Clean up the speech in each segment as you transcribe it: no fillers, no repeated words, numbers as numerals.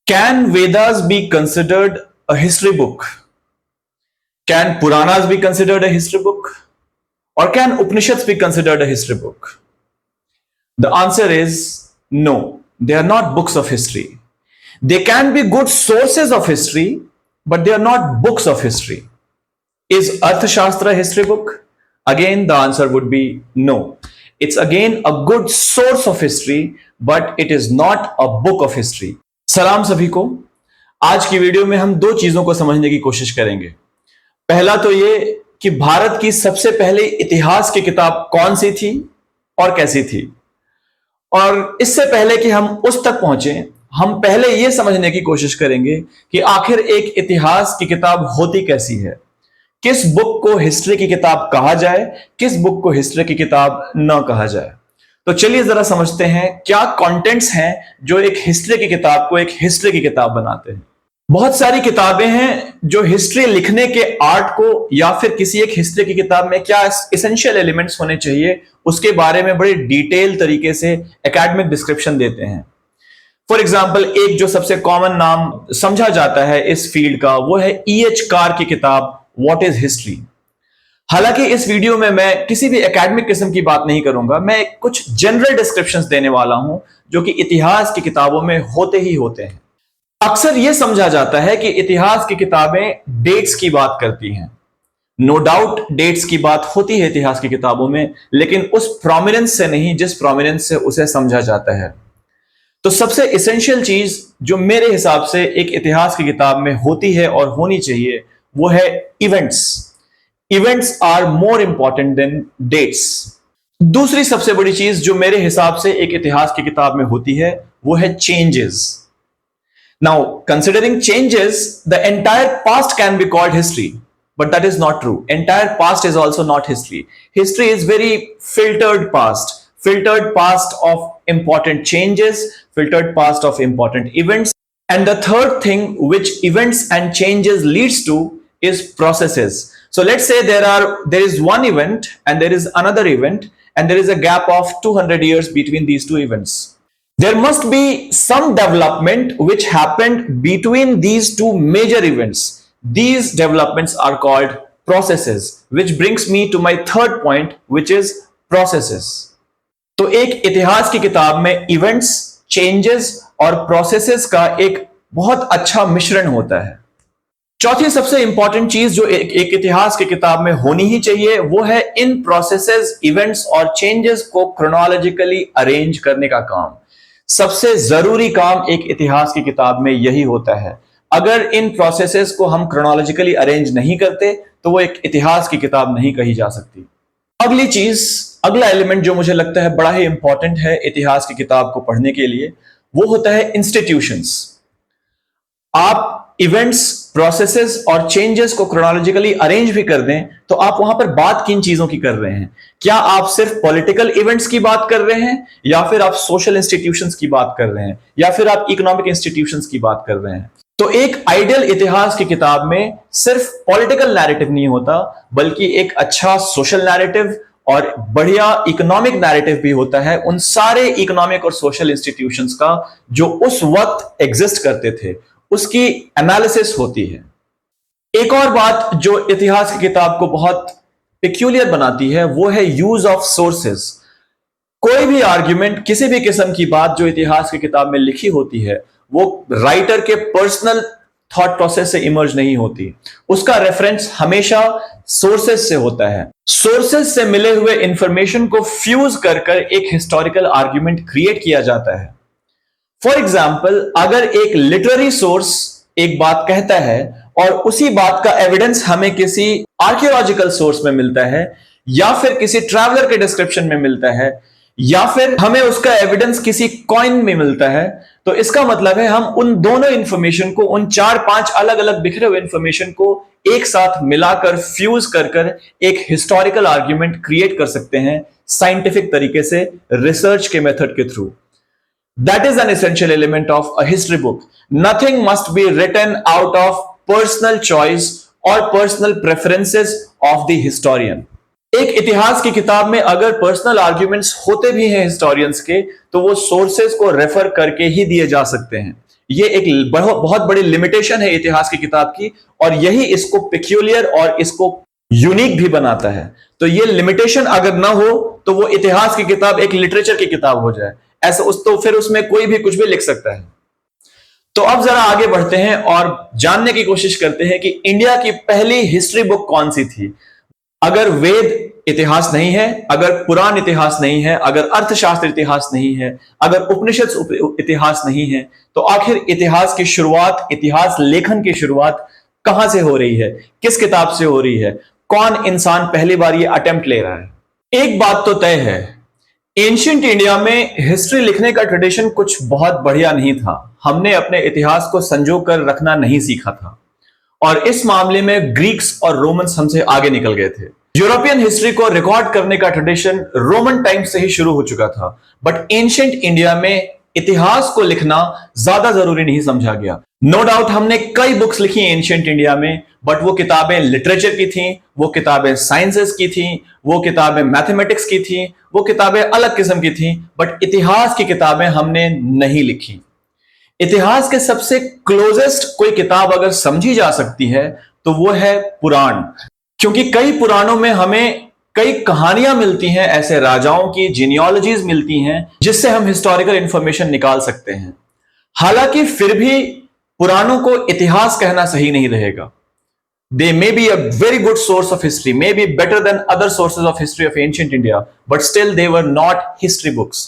Can Vedas be considered a history book? Can Puranas be considered a history book? Or can Upanishads be considered a history book? The answer is no. They are not books of history. They can be good sources of history, but they are not books of history. Is Arthashastra a history book? Again, the answer would be no. It's again a good source of history, but it is not a book of history. सलाम सभी को। आज की video में हम दो चीजों को समझने की कोशिश करेंगे। पहला तो ये कि भारत की सबसे पहले इतिहास की किताब कौन सी थी और कैसी थी, और इससे पहले कि हम उस तक पहुंचे, हम पहले यह समझने की कोशिश करेंगे कि आखिर एक इतिहास की किताब होती कैसी है, किस बुक को हिस्ट्री की किताब कहा जाए, किस बुक को हिस्ट्री की किताब न कहा जाए। तो चलिए जरा समझते हैं क्या कंटेंट्स हैं जो एक हिस्ट्री की किताब को एक हिस्ट्री की किताब बनाते हैं। बहुत सारी किताबें हैं जो हिस्ट्री लिखने के आर्ट को या फिर किसी एक हिस्ट्री की किताब में क्या एसेंशियल एलिमेंट्स होने चाहिए उसके बारे में बड़े डिटेल तरीके से एकेडमिक डिस्क्रिप्शन देते हैं। फॉर एग्जाम्पल, एक जो सबसे कॉमन नाम समझा जाता है इस फील्ड का वो है E.H. कार की किताब व्हाट इज हिस्ट्री। हालांकि इस वीडियो में मैं किसी भी एकेडमिक किस्म की बात नहीं करूंगा, मैं कुछ जनरल डिस्क्रिप्शंस देने वाला हूं जो कि इतिहास की किताबों में होते ही होते हैं। अक्सर यह समझा जाता है कि इतिहास की किताबें डेट्स की बात करती हैं। नो डाउट डेट्स की बात होती है इतिहास की किताबों में, लेकिन उस प्रोमिनेंस से नहीं जिस प्रोमिनेंस से उसे समझा जाता है। तो सबसे इसेंशियल चीज जो मेरे हिसाब से एक इतिहास की किताब में होती है और होनी चाहिए वो है events. Events are more important than dates. दूसरी सबसे बड़ी चीज जो मेरे हिसाब से एक इतिहास की किताब में होती है वो है changes. Now considering changes, the entire past can be called history, but that is not true. Entire past is also not history. History is very filtered past of important changes, filtered past of important events. And the third thing which events and changes leads to is processes. So let's say there is one event and there is another event and there is a gap of 200 years between these two events. There must be some development which happened between these two major events. These developments are called processes, which brings me to my third point, which is processes. तो एक इतिहास की किताब में events, changes और processes का एक बहुत अच्छा मिश्रण होता है। चौथी सबसे इंपॉर्टेंट चीज जो एक इतिहास की किताब में होनी ही चाहिए वो है इन प्रोसेसेस, इवेंट्स और चेंजेस को क्रोनोलॉजिकली अरेंज करने का काम। सबसे जरूरी काम एक इतिहास की किताब में यही होता है। अगर इन प्रोसेसेस को हम क्रोनोलॉजिकली अरेंज नहीं करते तो वो एक इतिहास की किताब नहीं कही जा सकती। अगली चीज, अगला एलिमेंट जो मुझे लगता है बड़ा ही इंपॉर्टेंट है इतिहास की किताब को पढ़ने के लिए वो होता है इंस्टीट्यूशंस। आप इवेंट्स, प्रोसेसेस और चेंजेस को क्रोनोलॉजिकली अरेंज भी कर दें तो आप वहां पर बात किन चीजों की कर रहे हैं? क्या आप सिर्फ पॉलिटिकल इवेंट्स की बात कर रहे हैं, या फिर आप सोशल इंस्टीट्यूशंस की बात कर रहे हैं, या फिर आप इकोनॉमिक इंस्टीट्यूशंस की बात कर रहे हैं? तो एक आइडियल इतिहास की किताब में सिर्फ पॉलिटिकल नैरेटिव नहीं होता, बल्कि एक अच्छा सोशल नैरेटिव और बढ़िया इकोनॉमिक नैरेटिव भी होता है उन सारे इकोनॉमिक और सोशल इंस्टीट्यूशंस का जो उस वक्त एग्जिस्ट करते थे, उसकी एनालिसिस होती है। एक और बात जो इतिहास की किताब को बहुत पिक्यूलियर बनाती है वो है यूज ऑफ सोर्सेस। कोई भी आर्ग्यूमेंट, किसी भी किस्म की बात जो इतिहास की किताब में लिखी होती है वो राइटर के पर्सनल थॉट प्रोसेस से इमर्ज नहीं होती, उसका रेफरेंस हमेशा सोर्सेस से होता है। सोर्सेस से मिले हुए इंफॉर्मेशन को फ्यूज कर एक हिस्टोरिकल आर्ग्यूमेंट क्रिएट किया जाता है। फॉर एग्जाम्पल, अगर एक लिटरेरी सोर्स एक बात कहता है और उसी बात का एविडेंस हमें किसी आर्कियोलॉजिकल सोर्स में मिलता है, या फिर किसी ट्रैवलर के डिस्क्रिप्शन में मिलता है, या फिर हमें उसका एविडेंस किसी कॉइन में मिलता है, तो इसका मतलब है हम उन दोनों इंफॉर्मेशन को, उन 4-5 अलग अलग बिखरे हुए इंफॉर्मेशन को एक साथ मिलाकर फ्यूज कर एक हिस्टोरिकल आर्ग्यूमेंट क्रिएट कर सकते हैं साइंटिफिक तरीके से, रिसर्च के मेथड के through. That is an essential element of a history book. Nothing must be written out of personal choice or personal preferences of the historian. एक इतिहास की किताब में अगर पर्सनल आर्ग्यूमेंट्स होते भी हैं हिस्टोरियंस के, तो वो सोर्सेस को रेफर करके ही दिए जा सकते हैं। ये एक बहुत बड़ी लिमिटेशन है इतिहास की किताब की, और यही इसको पिक्यूलियर और इसको यूनिक भी बनाता है। तो ये लिमिटेशन अगर ना हो तो वो इतिहास की किताब एक लिटरेचर की किताब हो जाए, ऐसा तो फिर उसमें कोई भी कुछ भी लिख सकता है। तो अब जरा आगे बढ़ते हैं और जानने की कोशिश करते हैं कि इंडिया की पहली हिस्ट्री बुक कौन सी थी। अगर वेद इतिहास नहीं है, अगर पुराण इतिहास नहीं है, अगर अर्थशास्त्र इतिहास नहीं है, अगर उपनिषद इतिहास नहीं है, तो आखिर इतिहास की शुरुआत, इतिहास लेखन की शुरुआत कहां से हो रही है, किस किताब से हो रही है, कौन इंसान पहली बार ये अटेम्प्ट ले रहा है। एक बात तो तय है, एंशिएंट इंडिया में हिस्ट्री लिखने का ट्रेडिशन कुछ बहुत बढ़िया नहीं था। हमने अपने इतिहास को संजो कर रखना नहीं सीखा था, और इस मामले में ग्रीक्स और रोमन्स हमसे आगे निकल गए थे। यूरोपियन हिस्ट्री को रिकॉर्ड करने का ट्रेडिशन रोमन टाइम से ही शुरू हो चुका था, बट एंशिएंट इंडिया में इतिहास को लिखना ज्यादा जरूरी नहीं समझा गया। नो डाउट हमने कई बुक्स लिखी एंशिएंट इंडिया में, बट वो किताबें लिटरेचर की थी, वो किताबें साइंसेस की थी, वो किताबें मैथमेटिक्स की थी, वो किताबें अलग किस्म की थी, बट इतिहास की किताबें हमने नहीं लिखी। इतिहास के सबसे क्लोजेस्ट कोई किताब अगर समझी जा सकती है तो वो है पुराण, क्योंकि कई पुराणों में हमें कई कहानियां मिलती हैं, ऐसे राजाओं की जीनियोलॉजीज मिलती हैं जिससे हम हिस्टोरिकल इंफॉर्मेशन निकाल सकते हैं। हालांकि फिर भी पुराणों को इतिहास कहना सही नहीं रहेगा। They may be a very good source of history, may be better than other sources of history of ancient India, but still they were not history books.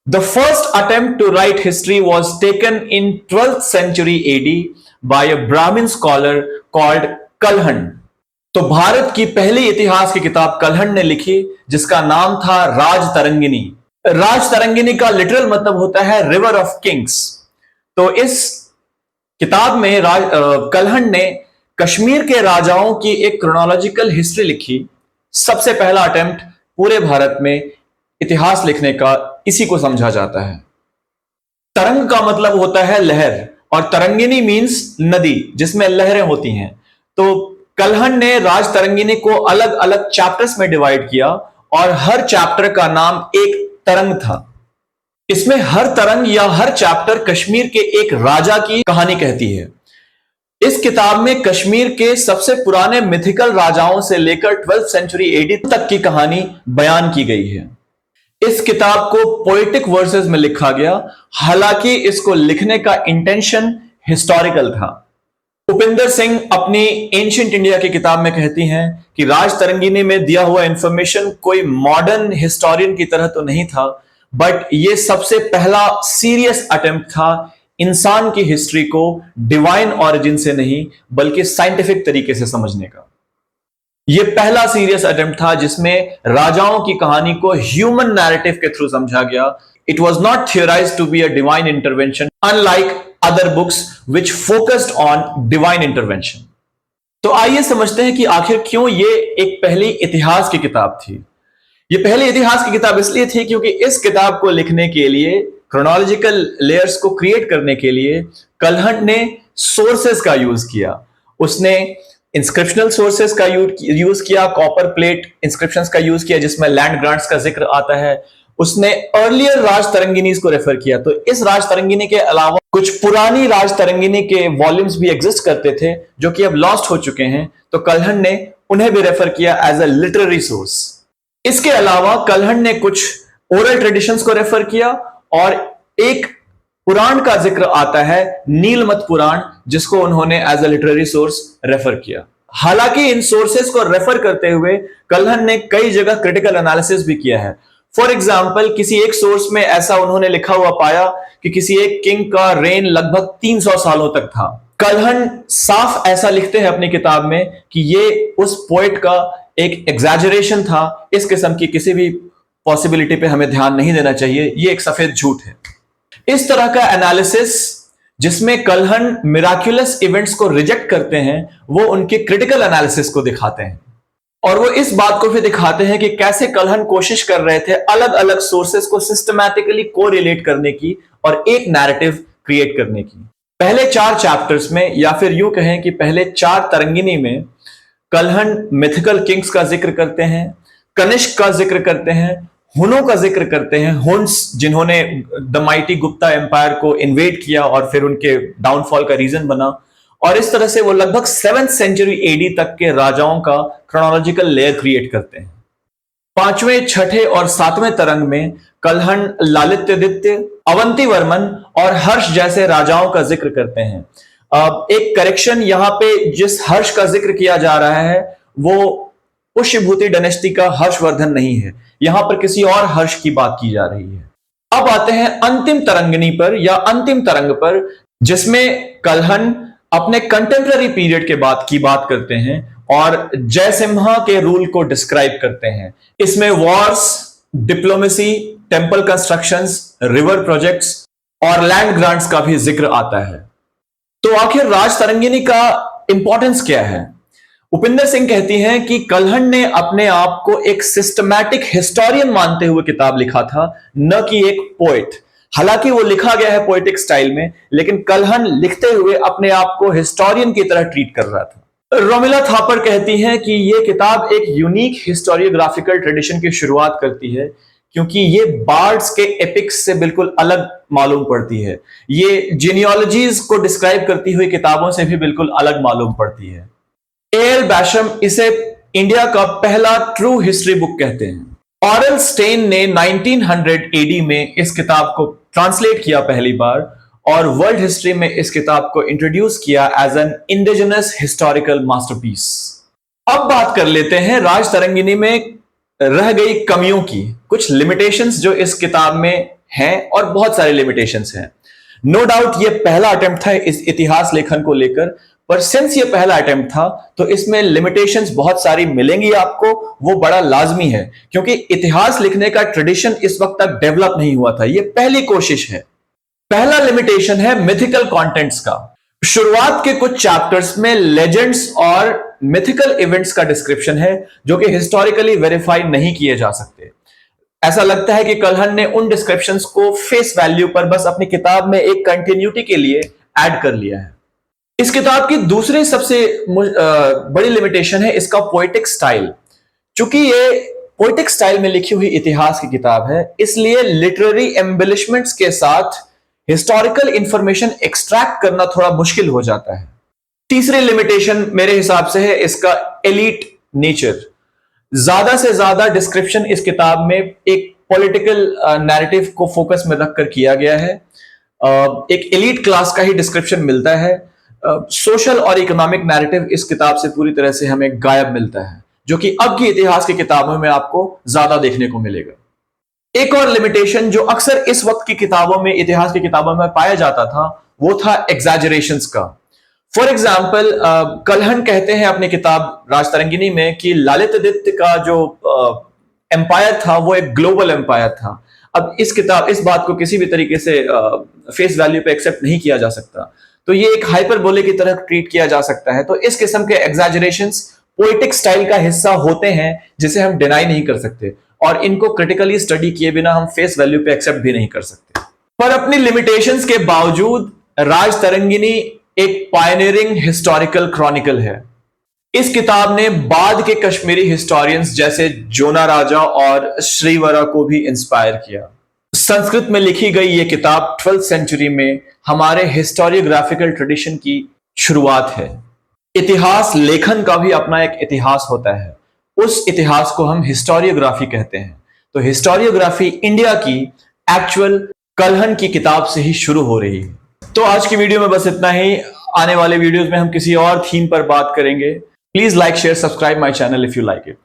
The first attempt to write history was taken in 12th century AD by a Brahmin scholar called Kalhan. तो भारत की पहली इतिहास की किताब कलहण ने लिखी, जिसका नाम था राज तरंगिनी। राज तरंगिनी का लिटरल मतलब होता है रिवर ऑफ किंग्स। तो इस किताब में कलहण ने कश्मीर के राजाओं की एक क्रोनोलॉजिकल हिस्ट्री लिखी। सबसे पहला अटेम्प्ट पूरे भारत में इतिहास लिखने का इसी को समझा जाता है। तरंग का मतलब होता है लहर, और तरंगिनी मींस नदी जिसमें लहरें होती हैं। तो कलहण ने राज तरंगिनी को अलग अलग चैप्टर्स में डिवाइड किया, और हर चैप्टर का नाम एक तरंग था। इसमें हर तरंग या हर चैप्टर कश्मीर के एक राजा की कहानी कहती है। इस किताब में कश्मीर के सबसे पुराने मिथिकल राजाओं से लेकर 12th सेंचुरी एडी तक की कहानी बयान की गई है। इस किताब को पोएटिक वर्सेस में लिखा गया, हालांकि इसको लिखने का इंटेंशन हिस्टोरिकल था। उपिंदर सिंह अपनी एंशिएंट इंडिया की किताब में कहती हैं कि राज तरंगिनी में दिया हुआ इंफॉर्मेशन कोई मॉडर्न हिस्टोरियन की तरह तो नहीं था, बट यह सबसे पहला सीरियस अटेम्प्ट था इंसान की हिस्ट्री को डिवाइन ऑरिजिन से नहीं बल्कि साइंटिफिक तरीके से समझने का। यह पहला सीरियस अटेम्प्ट था जिसमें राजाओं की कहानी को ह्यूमन नैरेटिव के थ्रू समझा गया। It was not theorised to be a divine intervention, unlike other books which focused on divine intervention. तो आइए समझते हैं कि आखिर क्यों यह एक पहली इतिहास की किताब थी। यह पहली इतिहास की किताब इसलिए थी क्योंकि इस किताब को लिखने के लिए, क्रोनोलॉजिकल लेयर्स को क्रिएट करने के लिए, कलहण ने सोर्सेस का यूज किया। उसने इंस्क्रिप्शनल सोर्सेस का यूज किया, कॉपर प्लेट इंस्क्रिप्शंस का यूज किया जिसमें लैंड ग्रांट्स का जिक्र आता है। उसने अर्लियर राज तरंगिनीज को रेफर किया। तो इस राज तरंगिनी के अलावा कुछ पुरानी राज तरंगिनी के वॉल्यूम्स भी एग्जिस्ट करते थे जो कि अब लॉस्ट हो चुके हैं, तो कलहण ने उन्हें भी रेफर किया एज अ लिटरेरी सोर्स। इसके अलावा कलहण ने कुछ ओरल ट्रेडिशंस को रेफर किया, और एक पुराण का जिक्र आता है नीलमत पुराण, जिसको उन्होंने as a literary source refer किया। हालांकि इन सोर्सेस को रेफर करते हुए कलहण ने कई जगह क्रिटिकल एनालिसिस भी किया है। फॉर एग्जाम्पल, किसी एक सोर्स में ऐसा उन्होंने लिखा हुआ पाया कि किसी एक किंग का रेन लगभग 300 सालों तक था। कलहण साफ ऐसा लिखते हैं अपनी किताब में कि ये उस पोएट का एक एग्जैजरेशन था। इस किस्म की किसी भी पॉसिबिलिटी पे हमें ध्यान नहीं देना चाहिए, ये एक सफेद झूठ है। इस तरह का एनालिसिस जिसमें कलहण मिराक्युलस इवेंट्स को रिजेक्ट करते हैं, वो उनके क्रिटिकल एनालिसिस को दिखाते हैं, और वो इस बात को भी दिखाते हैं कि कैसे कलहण कोशिश कर रहे थे अलग अलग सोर्सेस को सिस्टमैटिकली कोरिलेट करने की और एक नैरेटिव क्रिएट करने की। पहले 4 चैप्टर्स में, या फिर यूं कहें कि पहले 4 तरंगिनी में, कलहण मिथिकल किंग्स का जिक्र करते हैं, कनिष्क का जिक्र करते हैं, हुनों का जिक्र करते हैं, हुन्स जिन्होंने द माइटी गुप्ता एम्पायर को इन्वेड किया और फिर उनके डाउनफॉल का रीजन बना। और इस तरह से वो लगभग 7th सेंचुरी एडी तक के राजाओं का क्रोनोलॉजिकल लेयर क्रिएट करते हैं। 5वें, 6ठे और 7वें तरंग में कल्हण लालित्यादित्य, अवंतीवर्मन और हर्ष जैसे राजाओं का जिक्र करते हैं। एक करेक्शन, यहां पे जिस हर्ष का जिक्र किया जा रहा है वो पुष्यभूति डायनेस्टी का हर्षवर्धन नहीं है, यहां पर किसी और हर्ष की बात की जा रही है। अब आते हैं अंतिम तरंगिनी पर या अंतिम तरंग पर, जिसमें कल्हण अपने कंटेम्पररी पीरियड के बाद की बात करते हैं और जयसिम्हा के रूल को डिस्क्राइब करते हैं। इसमें Wars, diplomacy, temple constructions, river projects और लैंड ग्रांट्स का भी जिक्र आता है। तो आखिर राज तरंगिनी का इंपॉर्टेंस क्या है? उपिंदर सिंह कहती हैं कि कल्हण ने अपने आप को एक सिस्टमैटिक हिस्टोरियन मानते हुए किताब लिखा था, न कि एक पोएट। हालांकि वो लिखा गया है पोएटिक स्टाइल में, लेकिन कल्हण लिखते हुए अपने आप को हिस्टोरियन की तरह ट्रीट कर रहा था। रोमिला थापर कहती हैं कि यह किताब एक यूनिक हिस्टोरियोग्राफिकल ट्रेडिशन की शुरुआत करती है, क्योंकि ये बार्ड्स के एपिक्स से बिल्कुल अलग मालूम पड़ती है। ये जीनियोलॉजीज को डिस्क्राइब करती हुई किताबों से भी बिल्कुल अलग मालूम पड़ती है। एल बैशम इसे इंडिया का पहला ट्रू हिस्ट्री बुक कहते हैं। ऑरेल स्टेन ने 1900 एडी में इस किताब को ट्रांसलेट किया पहली बार और वर्ल्ड हिस्ट्री में इस किताब को इंट्रोड्यूस किया as an indigenous historical masterpiece. अब बात कर लेते हैं राज तरंगिनी में रह गई कमियों की, कुछ लिमिटेशंस जो इस किताब में हैं, और बहुत सारे लिमिटेशंस हैं। नो डाउट ये पहला अटेम्प्ट था इस इतिहास लेखन को लेकर, पर सिंस ये पहला अटेम्प्ट था तो इसमें लिमिटेशंस बहुत सारी मिलेंगी आपको, वो बड़ा लाजमी है, क्योंकि इतिहास लिखने का ट्रेडिशन इस वक्त तक डेवलप नहीं हुआ था, ये पहली कोशिश है। पहला लिमिटेशन है मिथिकल कंटेंट्स का। शुरुआत के कुछ चैप्टर्स में लेजेंड्स और मिथिकल इवेंट्स का डिस्क्रिप्शन है जो कि हिस्टोरिकली वेरीफाई नहीं किए जा सकते। ऐसा लगता है कि कल्हण ने उन डिस्क्रिप्शंस को फेस वैल्यू पर बस अपनी किताब में एक कंटिन्यूटी के लिए ऐड कर लिया है। इस किताब की दूसरी सबसे बड़ी लिमिटेशन है इसका पोएटिक स्टाइल। चूंकि ये पोएटिक स्टाइल में लिखी हुई इतिहास की किताब है, इसलिए लिटरेरी एम्बेलिशमेंट्स के साथ हिस्टोरिकल इंफॉर्मेशन एक्सट्रैक्ट करना थोड़ा मुश्किल हो जाता है। तीसरी लिमिटेशन मेरे हिसाब से है इसका एलीट नेचर। ज्यादा से ज्यादा डिस्क्रिप्शन इस किताब में एक पॉलिटिकल नैरेटिव को फोकस में रखकर किया गया है। एक एलीट क्लास का ही डिस्क्रिप्शन मिलता है। सोशल और इकोनॉमिक नैरेटिव इस किताब से पूरी तरह से हमें गायब मिलता है, जो कि अब की इतिहास की किताबों में आपको ज्यादा देखने को मिलेगा। एक और लिमिटेशन जो अक्सर इस वक्त की किताबों में, इतिहास की किताबों में पाया जाता था, वो था एग्जैजरेशंस का। फॉर एग्जाम्पल, कल्हण कहते हैं अपनी किताब राज तरंगिनी में कि ललितादित्य का जो एम्पायर था वो एक ग्लोबल एम्पायर था। अब इस बात को किसी भी तरीके से फेस वैल्यू पे एक्सेप्ट नहीं किया जा सकता, तो ये एक हाइपरबोले की तरह ट्रीट किया जा सकता है। तो इस किस्म के एग्जैजरेशंस पोएटिक स्टाइल का हिस्सा होते हैं जिसे हम डिनाई नहीं कर सकते, और इनको क्रिटिकली स्टडी किए बिना हम फेस वैल्यू पे एक्सेप्ट भी नहीं कर सकते। पर अपनी लिमिटेशंस के बावजूद राज तरंगिनी एक पायनियरिंग हिस्टोरिकल क्रॉनिकल है। इस किताब ने बाद के कश्मीरी हिस्टोरियंस जैसे जोना राजा और श्रीवरा को भी इंस्पायर किया। संस्कृत में लिखी गई यह किताब 12th सेंचुरी में हमारे हिस्टोरियोग्राफिकल ट्रेडिशन की शुरुआत है। इतिहास लेखन का भी अपना एक इतिहास होता है, उस इतिहास को हम हिस्टोरियोग्राफी कहते हैं। तो हिस्टोरियोग्राफी इंडिया की एक्चुअल कल्हण की किताब से ही शुरू हो रही है। तो आज की वीडियो में बस इतना ही। आने वाले वीडियोस में हम किसी और थीम पर बात करेंगे। Please like, share, subscribe my channel if you like it.